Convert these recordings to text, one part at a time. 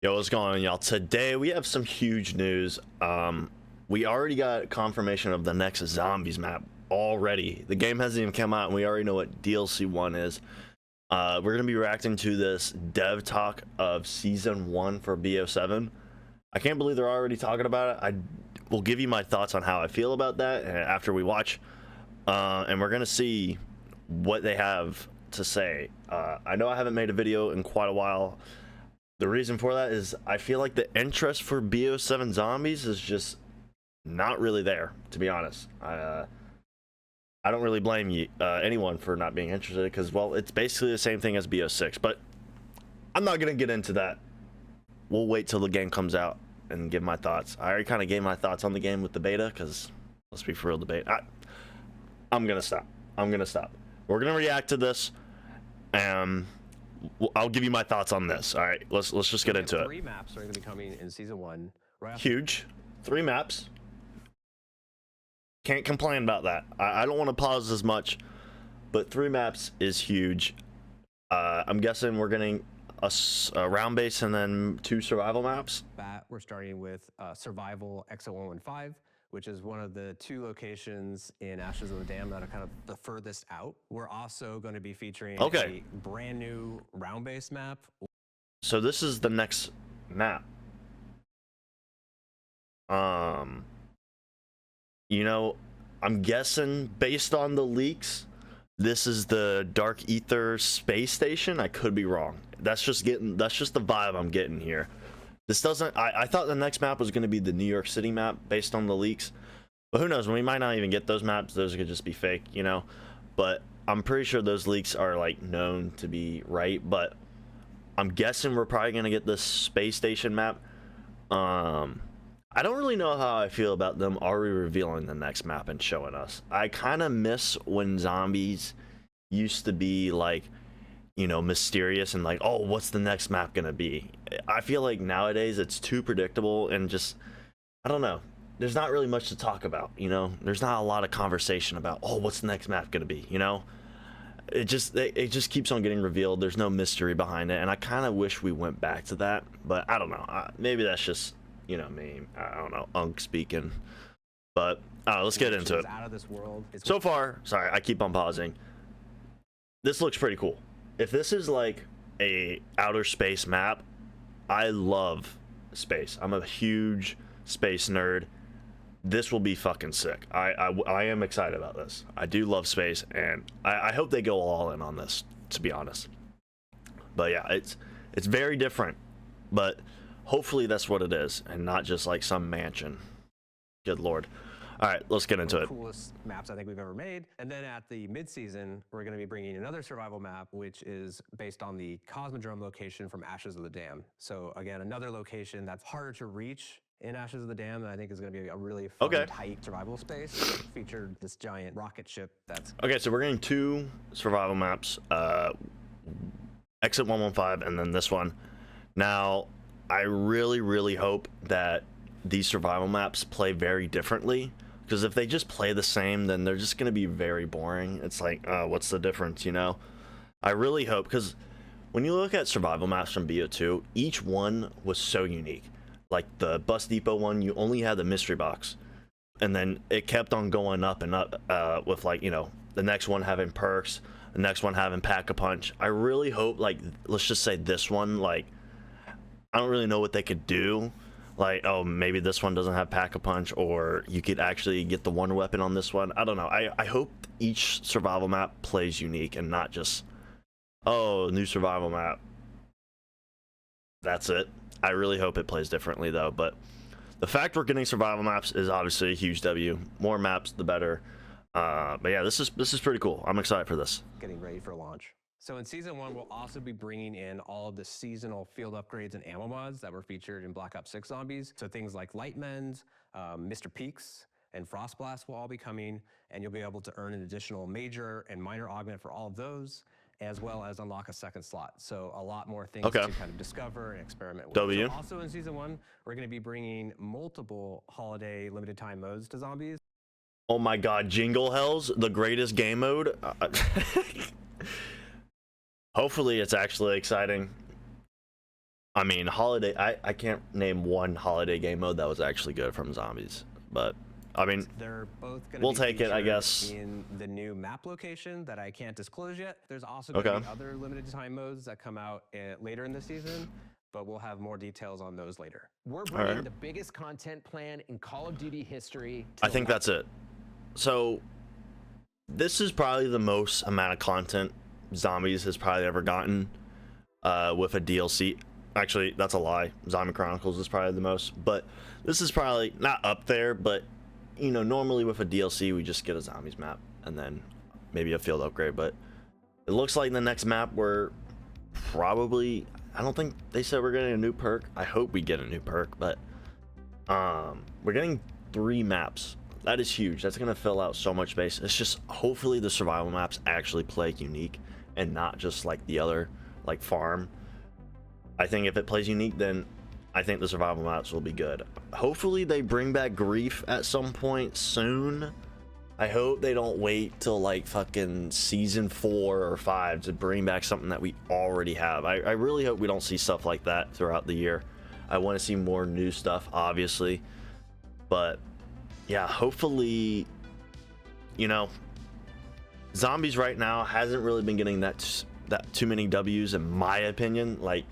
Yo, what's going on, y'all? Today we have some huge news. We already got confirmation of the next zombies map already. The game hasn't even come out and we already know what DLC 1 is. We're gonna be reacting to this dev talk of season 1 for BO7. I can't believe they're already talking about it. I will give you my thoughts on how I feel about that after we watch, and we're gonna see what they have to say. I know I haven't made a video in quite a while. The reason for that is I feel like the interest for BO7 zombies is just not really there, to be honest. I don't really blame you, anyone for not being interested, because, well, it's basically the same thing as BO6, but I'm not going to get into that. We'll wait till the game comes out and give my thoughts. I already kind of gave my thoughts on the game with the beta, because, let's be for real, the beta. I'm going to stop. We're going to react to this, and I'll give you my thoughts on this. All right, let's just get into it. 3 maps are going to be coming in season 1. Right. Huge. 3 maps. Can't complain about that. I don't want to pause as much, but 3 maps is huge. I'm guessing we're getting a round base and then 2 survival maps. We're starting with Survival X0115, which is one of the 2 locations in Ashes of the Dam that are kind of the furthest out. We're also going to be featuring a brand new round base map. So this is the next map. You know, I'm guessing based on the leaks, this is the Dark Ether space station. I could be wrong. That's just the vibe I'm getting here. This doesn't, I thought the next map was going to be the New York City map based on the leaks, but who knows, we might not even get those maps. Those could just be fake, you know, but I'm pretty sure those leaks are like known to be right. But I'm guessing we're probably going to get this space station map. I don't really know how I feel about them already revealing the next map and showing us. I kind of miss when zombies used to be like, you know, mysterious and like, oh, what's the next map gonna be? I feel like nowadays it's too predictable and just, I don't know, there's not really much to talk about, you know. There's not a lot of conversation about, oh, what's the next map gonna be, you know. It just keeps on getting revealed. There's no mystery behind it, and I kind of wish we went back to that, but I don't know. Maybe that's just, you know, me, I don't know, Unk speaking, but let's get into it. Out of this world. So far, sorry, I keep on pausing. This looks pretty cool. If this is like a outer space map, I love space. I'm a huge space nerd. This will be fucking sick. I am excited about this. I do love space, and I hope they go all in on this, to be honest. But yeah, it's very different, but hopefully that's what it is and not just like some mansion. Good lord. All right, let's get into it. Coolest maps I think we've ever made. And then at the mid-season, we're going to be bringing another survival map, which is based on the Cosmodrome location from Ashes of the Dam. So again, another location that's harder to reach in Ashes of the Dam, that I think is going to be a really fun, tight survival space. Featured this giant rocket ship that's... Okay, so we're getting 2 survival maps, Exit 115 and then this one. Now, I really hope that these survival maps play very differently, because if they just play the same, then they're just going to be very boring. It's like, what's the difference, you know? I really hope, because when you look at survival maps from BO2, each one was so unique. Like the Bus Depot one, you only had the mystery box, and then it kept on going up and up, with, like, you know, the next one having perks, the next one having Pack-a-Punch. I really hope, like, let's just say this one, like, I don't really know what they could do. Like, oh, maybe this one doesn't have Pack-a-Punch, or you could actually get the wonder weapon on this one. I don't know. I hope each survival map plays unique and not just, oh, new survival map. That's it. I really hope it plays differently, though. But the fact we're getting survival maps is obviously a huge W. More maps, the better. But yeah, this is pretty cool. I'm excited for this. Getting ready for launch. So in season 1, we'll also be bringing in all of the seasonal field upgrades and ammo mods that were featured in Black Ops 6 Zombies. So things like Light Mends, Mr. Peaks, and Frost Blast will all be coming, and you'll be able to earn an additional major and minor augment for all of those, as well as unlock a second slot. So a lot more things to kind of discover and experiment with. So also in season 1, we're going to be bringing multiple holiday limited time modes to Zombies. Oh my god, Jingle Hells, the greatest game mode. Hopefully it's actually exciting. I mean, holiday. I can't name one holiday game mode that was actually good from Zombies, but I mean, They're both going to we'll be take it, I featured guess. in the new map location that I can't disclose yet. There's also going Okay. to be other limited time modes that come out later in the season, but we'll have more details on those later. We're bringing right. the biggest content plan in Call of Duty history. I think that's it. So this is probably the most amount of content Zombies has probably ever gotten with a DLC. Actually, that's a lie. Zombie Chronicles is probably the most, but this is probably not up there, but you know, normally with a DLC we just get a Zombies map and then maybe a field upgrade, but it looks like the next map we're probably, I don't think they said we're getting a new perk. I hope we get a new perk, but we're getting 3 maps. That is huge. That's gonna fill out so much space. It's just hopefully the survival maps actually play unique and not just like the other, like farm. I think if it plays unique, then I think the survival maps will be good. Hopefully they bring back Grief at some point soon. I hope they don't wait till like fucking season 4 or 5 to bring back something that we already have. I really hope we don't see stuff like that throughout the year. I want to see more new stuff, obviously, but yeah, hopefully, you know, Zombies right now hasn't really been getting that too many W's in my opinion. Like,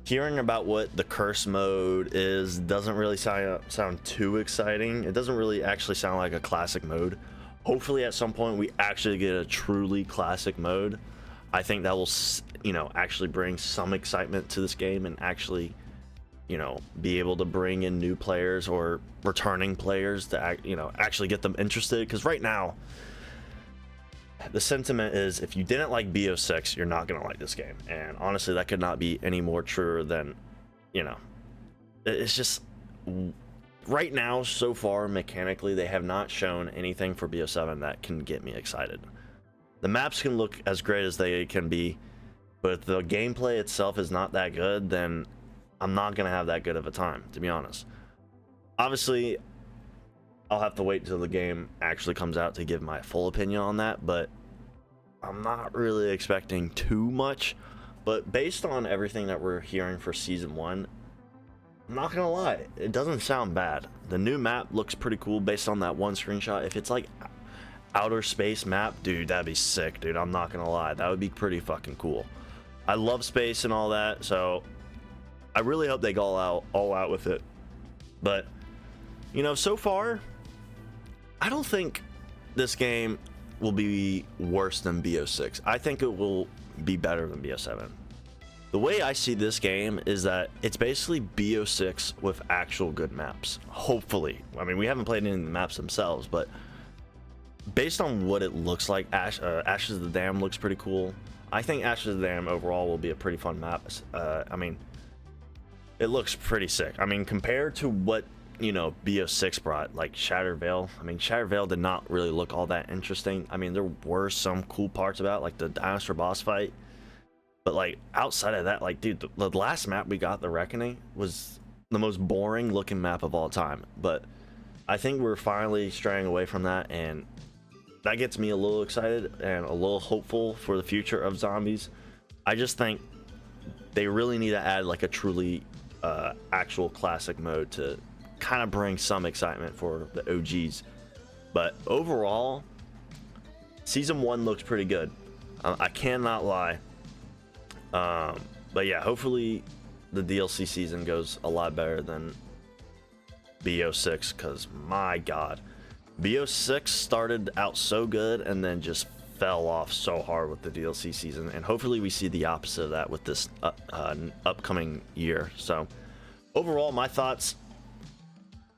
hearing about what the curse mode is doesn't really sound too exciting. It doesn't really actually sound like a classic mode. Hopefully at some point we actually get a truly classic mode. I think that will, you know, actually bring some excitement to this game and actually, you know, be able to bring in new players or returning players to, you know, actually get them interested. Because right now the sentiment is if you didn't like BO6, you're not gonna like this game, and honestly that could not be any more truer than, you know, it's just right now so far mechanically they have not shown anything for BO7 that can get me excited. The maps can look as great as they can be, but if the gameplay itself is not that good, then I'm not gonna have that good of a time, to be honest. Obviously I'll have to wait until the game actually comes out to give my full opinion on that, but I'm not really expecting too much. But based on everything that we're hearing for season 1, I'm not gonna lie, it doesn't sound bad. The new map looks pretty cool based on that one screenshot. If it's like outer space map, dude, that'd be sick, dude. I'm not gonna lie, that would be pretty fucking cool. I love space and all that, so I really hope they go all out with it. But you know, so far I don't think this game will be worse than BO6. I think it will be better than BO7. The way I see this game is that it's basically BO6 with actual good maps. Hopefully. I mean, we haven't played any of the maps themselves, but based on what it looks like, Ashes of the Dam looks pretty cool. I think Ashes of the Dam overall will be a pretty fun map. I mean, it looks pretty sick. I mean, compared to what, you know, BO6 brought, like Shattered Veil. I mean, Shattered Veil did not really look all that interesting. I mean, there were some cool parts about, like the dinosaur boss fight, but like outside of that, like, dude, the last map we got, the Reckoning, was the most boring looking map of all time. But I think we're finally straying away from that, and that gets me a little excited and a little hopeful for the future of Zombies. I just think they really need to add like a truly actual classic mode to kind of bring some excitement for the OGs. But overall, season 1 looks pretty good. I cannot lie. But yeah, hopefully the DLC season goes a lot better than BO6, because my god, BO6 started out so good and then just fell off so hard with the DLC season, and hopefully we see the opposite of that with this upcoming year. So overall, my thoughts,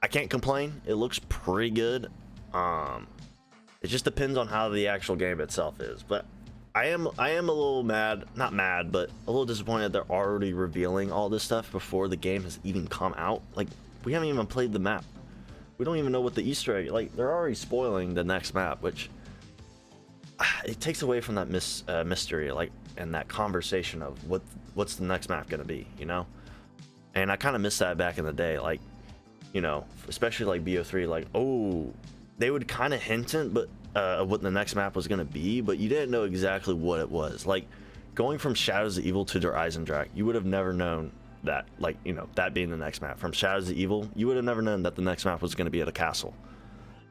I can't complain. It looks pretty good. It just depends on how the actual game itself is. But I am a little mad, not mad, but a little disappointed they're already revealing all this stuff before the game has even come out. Like, we haven't even played the map. We don't even know what the Easter egg. Like, they're already spoiling the next map, which it takes away from that mystery, like, and that conversation of what's the next map gonna be, you know. And I kind of missed that back in the day, like, you know, especially like BO3, like, oh, they would kind of hint it, but what the next map was gonna be, but you didn't know exactly what it was. Like, going from Shadows of Evil to Der Eisendrache, you would have never known that, like, you know, that being the next map. From Shadows of Evil, you would have never known that the next map was going to be at a castle.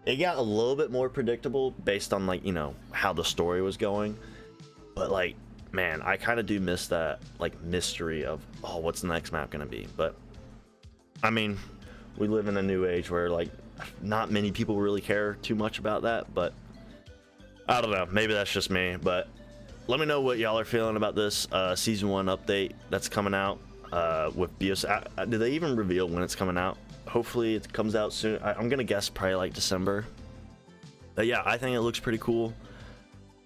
It got a little bit more predictable based on, like, you know, how the story was going. But, like, man, I kind of do miss that, like, mystery of, oh, what's the next map going to be? But, I mean, we live in a new age where, like, not many people really care too much about that. But, I don't know. Maybe that's just me. But let me know what y'all are feeling about this Season 1 update that's coming out with BO7. Did they even reveal when it's coming out? Hopefully it comes out soon. I'm going to guess probably, like, December. But, yeah, I think it looks pretty cool.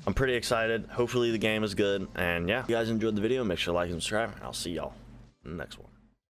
I'm pretty excited. Hopefully the game is good. And yeah, if you guys enjoyed the video, make sure to like and subscribe. And I'll see y'all in the next one.